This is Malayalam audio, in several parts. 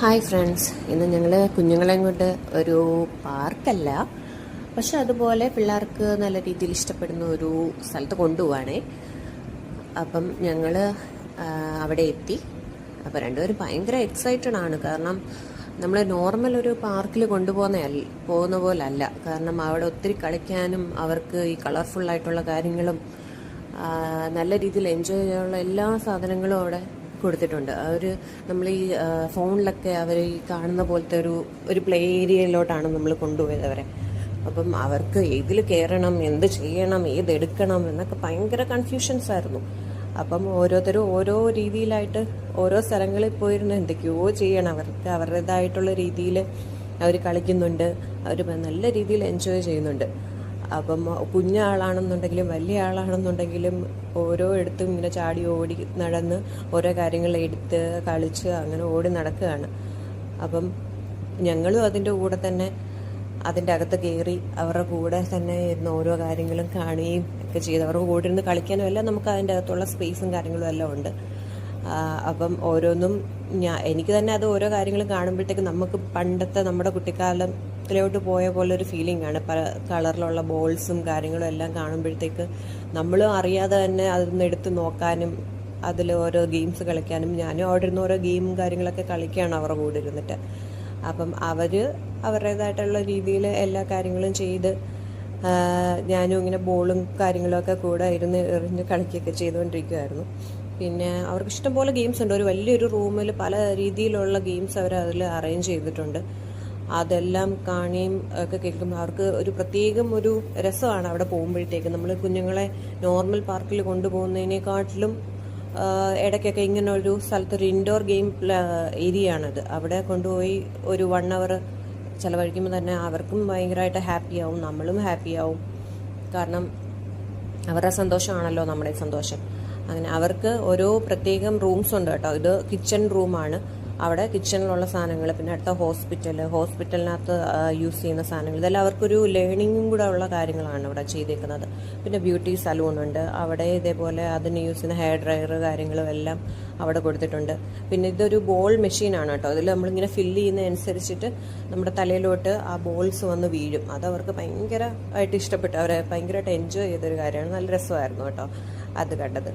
ഹായ് ഫ്രണ്ട്സ്, ഇന്ന് ഞങ്ങൾ കുഞ്ഞുങ്ങളെയും കൊണ്ട് ഒരു പാർക്കല്ല, പക്ഷെ അതുപോലെ പിള്ളേർക്ക് നല്ല രീതിയിൽ ഇഷ്ടപ്പെടുന്ന ഒരു സ്ഥലത്ത് കൊണ്ടുപോവാണേ. അപ്പം ഞങ്ങൾ അവിടെ എത്തി. അപ്പോൾ രണ്ടുപേരും ഭയങ്കര എക്സൈറ്റഡ് ആണ്. കാരണം നമ്മൾ നോർമൽ ഒരു പാർക്കിൽ പോകുന്ന പോലല്ല. കാരണം അവിടെ ഒത്തിരി കളിക്കാനും അവർക്ക് ഈ കളർഫുള്ളായിട്ടുള്ള കാര്യങ്ങളും നല്ല രീതിയിൽ എൻജോയ് ചെയ്യാനുള്ള എല്ലാ സാധനങ്ങളും അവിടെ കൊടുത്തിട്ടുണ്ട്. നമ്മൾ ഈ ഫോണിലൊക്കെ അവർ ഈ കാണുന്ന പോലത്തെ ഒരു പ്ലേ ഏരിയയിലോട്ടാണ് നമ്മൾ കൊണ്ടുപോയത് അവരെ. അപ്പം അവർക്ക് ഏതിൽ കയറണം, എന്ത് ചെയ്യണം, ഏതെടുക്കണം എന്നൊക്കെ ഭയങ്കര കൺഫ്യൂഷൻസ് ആയിരുന്നു. അപ്പം ഓരോരുത്തരും ഓരോ രീതിയിലായിട്ട് ഓരോ സ്ഥലങ്ങളിൽ പോയിരുന്ന് എന്തൊക്കെയോ ചെയ്യണം. അവർക്ക് അവരുടേതായിട്ടുള്ള രീതിയിൽ അവർ കളിക്കുന്നുണ്ട്, അവർ നല്ല രീതിയിൽ എൻജോയ് ചെയ്യുന്നുണ്ട്. അപ്പം കുഞ്ഞാളാണെന്നുണ്ടെങ്കിലും വലിയ ആളാണെന്നുണ്ടെങ്കിലും ഓരോ ഇടത്തും ഇങ്ങനെ ചാടി ഓടി നടന്ന് ഓരോ കാര്യങ്ങൾ എടുത്ത് കളിച്ച് അങ്ങനെ ഓടി നടക്കുകയാണ്. അപ്പം ഞങ്ങളും അതിൻ്റെ കൂടെ തന്നെ അതിൻ്റെ അകത്ത് കയറി അവരുടെ കൂടെ തന്നെ ഇരുന്ന് ഓരോ കാര്യങ്ങളും കാണുകയും ഒക്കെ ചെയ്ത് അവരുടെ കൂടെ ഇരുന്ന് കളിക്കാനും എല്ലാം നമുക്ക് അതിൻ്റെ അകത്തുള്ള സ്പേസും കാര്യങ്ങളും എല്ലാം ഉണ്ട്. അപ്പം ഓരോന്നും എനിക്ക് തന്നെ അത് ഓരോ കാര്യങ്ങളും കാണുമ്പോഴത്തേക്ക് നമുക്ക് പണ്ടത്തെ നമ്മുടെ കുട്ടിക്കാലത്തിലോട്ട് പോയ പോലെ ഒരു ഫീലിംഗ് ആണ്. പല കളറിലുള്ള ബോൾസും കാര്യങ്ങളും എല്ലാം കാണുമ്പോഴത്തേക്ക് നമ്മളും അറിയാതെ തന്നെ അതൊന്ന് എടുത്ത് നോക്കാനും അതിൽ ഓരോ ഗെയിംസ് കളിക്കാനും ഞാനും അവിടെ ഇരുന്ന് ഓരോ ഗെയിമും കാര്യങ്ങളൊക്കെ കളിക്കുകയാണ് അവരുടെ കൂടെ ഇരുന്നിട്ട്. അപ്പം അവരുടേതായിട്ടുള്ള രീതിയിൽ എല്ലാ കാര്യങ്ങളും ചെയ്ത് ഞാനും ഇങ്ങനെ ബോളും കാര്യങ്ങളൊക്കെ കൂടെ ഇരുന്ന് എറിഞ്ഞ് കളിക്കുകയൊക്കെ ചെയ്തുകൊണ്ടിരിക്കുമായിരുന്നു. പിന്നെ അവർക്ക് ഇഷ്ടംപോലെ ഗെയിംസ് ഉണ്ട്. ഒരു വലിയൊരു റൂമിൽ പല രീതിയിലുള്ള ഗെയിംസ് അവർ അതിൽ അറേഞ്ച് ചെയ്തിട്ടുണ്ട്. അതെല്ലാം കാണുകയും ഒക്കെ കേൾക്കുമ്പോൾ അവർക്ക് ഒരു പ്രത്യേകം ഒരു രസമാണ് അവിടെ പോകുമ്പോഴത്തേക്ക്. നമ്മൾ കുഞ്ഞുങ്ങളെ നോർമൽ പാർക്കിൽ കൊണ്ടുപോകുന്നതിനെക്കാട്ടിലും ഇടയ്ക്കൊക്കെ ഇങ്ങനെ ഒരു സ്ഥലത്തൊരു ഇൻഡോർ ഗെയിം ഏരിയ ആണത്. അവിടെ കൊണ്ടുപോയി ഒരു 1 hour ചിലവഴിക്കുമ്പോൾ തന്നെ അവർക്കും ഭയങ്കരമായിട്ട് ഹാപ്പിയാവും, നമ്മളും ഹാപ്പിയാവും. കാരണം അവരുടെ സന്തോഷമാണല്ലോ നമ്മുടെ സന്തോഷം. അങ്ങനെ അവർക്ക് ഓരോ പ്രത്യേകം റൂംസ് ഉണ്ട് കേട്ടോ. ഇത് കിച്ചൺ റൂമാണ്. അവിടെ കിച്ചണിലുള്ള സാധനങ്ങൾ, പിന്നെ അടുത്ത ഹോസ്പിറ്റലിനകത്ത് യൂസ് ചെയ്യുന്ന സാധനങ്ങൾ, ഇതെല്ലാം അവർക്കൊരു ലേണിങ്ങും കൂടെ ഉള്ള കാര്യങ്ങളാണ് ഇവിടെ ചെയ്തേക്കുന്നത്. പിന്നെ ബ്യൂട്ടി സലൂൺ ഉണ്ട് അവിടെ. ഇതേപോലെ അതിന് യൂസ് ചെയ്യുന്ന ഹെയർ ഡ്രയർ കാര്യങ്ങളും എല്ലാം അവിടെ കൊടുത്തിട്ടുണ്ട്. പിന്നെ ഇതൊരു ബോൾ മെഷീനാണ് കേട്ടോ. അതിൽ നമ്മളിങ്ങനെ ഫില്ല് ചെയ്യുന്നതനുസരിച്ചിട്ട് നമ്മുടെ തലയിലോട്ട് ആ ബോൾസ് വന്ന് വീഴും. അതവർക്ക് ഭയങ്കരമായിട്ട് ഇഷ്ടപ്പെട്ടു. അവരെ ഭയങ്കരമായിട്ട് എൻജോയ് ചെയ്തൊരു കാര്യമാണ്. നല്ല രസമായിരുന്നു കേട്ടോ അത് കണ്ടത്.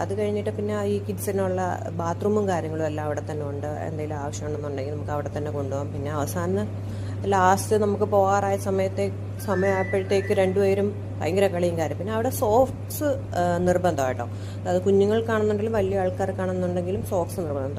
അത് കഴിഞ്ഞിട്ട് പിന്നെ ഈ കിഡ്സിനുള്ള ബാത്റൂമും കാര്യങ്ങളും എല്ലാം അവിടെ തന്നെ ഉണ്ട്. എന്തെങ്കിലും ആവശ്യമുണ്ടെന്നുണ്ടെങ്കിൽ നമുക്ക് അവിടെ തന്നെ കൊണ്ടുപോകാം. പിന്നെ ലാസ്റ്റ് നമുക്ക് പോകാറായ സമയമായപ്പോഴത്തേക്ക് രണ്ടുപേരും ഭയങ്കര കളിയും കാര്യം. പിന്നെ അവിടെ സോക്സ് നിർബന്ധം കേട്ടോ. അത് കുഞ്ഞുങ്ങൾക്കാണെന്നുണ്ടെങ്കിലും വലിയ ആൾക്കാർക്കാണെന്നുണ്ടെങ്കിലും സോക്സ് നിർബന്ധം.